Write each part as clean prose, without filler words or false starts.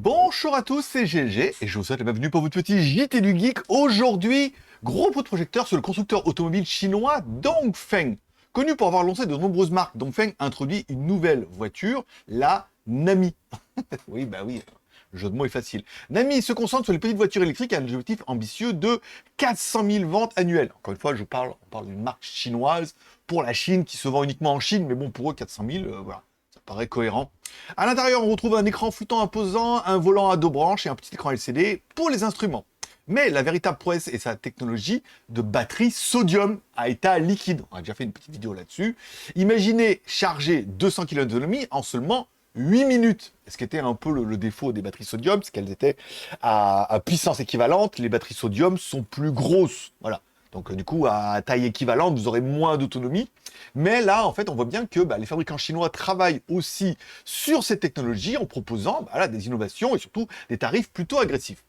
Bonjour à tous, c'est GLG et je vous souhaite la bienvenue pour votre petit JT du Geek. Aujourd'hui, gros coup de projecteur sur le constructeur automobile chinois Dongfeng. Connu pour avoir lancé de nombreuses marques, Dongfeng introduit une nouvelle voiture, la Nami. Oui, bah oui, le jeu de mots est facile. Nami se concentre sur les petites voitures électriques à un objectif ambitieux de 400 000 ventes annuelles. Encore une fois, on parle d'une marque chinoise pour la Chine qui se vend uniquement en Chine, mais bon, pour eux, 400 000, voilà. Ça paraît cohérent. À l'intérieur, on retrouve un écran flottant imposant, un volant à deux branches et un petit écran LCD pour les instruments. Mais la véritable prouesse est sa technologie de batterie sodium à état liquide. On a déjà fait une petite vidéo là-dessus. Imaginez charger 200 kg d'autonomie en seulement 8 minutes. Ce qui était un peu le défaut des batteries sodium, c'est qu'elles étaient à puissance équivalente. Les batteries sodium sont plus grosses. Voilà. Donc du coup, à taille équivalente, vous aurez moins d'autonomie. Mais là, en fait, on voit bien que les fabricants chinois travaillent aussi sur cette technologie en proposant des innovations et surtout des tarifs plutôt agressifs.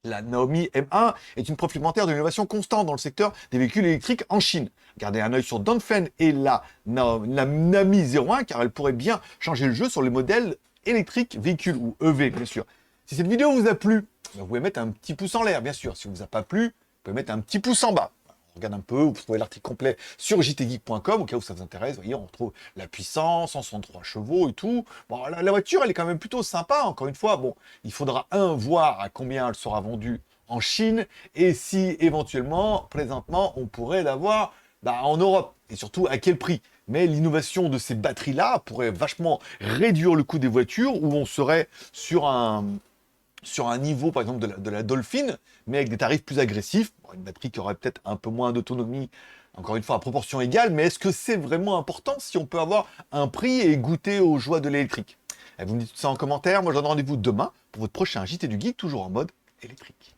La Naomi M1 est une preuve supplémentaire de l'innovation constante dans le secteur des véhicules électriques en Chine. Gardez un œil sur Dongfeng et la Nami 01 car elle pourrait bien changer le jeu sur les modèles électriques véhicules ou EV bien sûr. Si cette vidéo vous a plu, vous pouvez mettre un petit pouce en l'air bien sûr. Si vous a pas plu, vous pouvez mettre un petit pouce en bas. On regarde un peu, vous trouvez l'article complet sur jtgeek.com, au cas où ça vous intéresse. Vous voyez, on retrouve la puissance, 163 chevaux et tout. Bon, la voiture, elle est quand même plutôt sympa, encore une fois. Bon, il faudra, voir à combien elle sera vendue en Chine, et si, éventuellement, présentement, on pourrait l'avoir en Europe, et surtout, à quel prix. Mais l'innovation de ces batteries-là pourrait vachement réduire le coût des voitures, où on serait sur un niveau, par exemple, de la Dolphin, mais avec des tarifs plus agressifs. Bon, une batterie qui aurait peut-être un peu moins d'autonomie, encore une fois, à proportion égale, mais est-ce que c'est vraiment important si on peut avoir un prix et goûter aux joies de l'électrique? Vous me dites tout ça en commentaire. Moi, je donne rendez-vous demain pour votre prochain JT du Geek, toujours en mode électrique.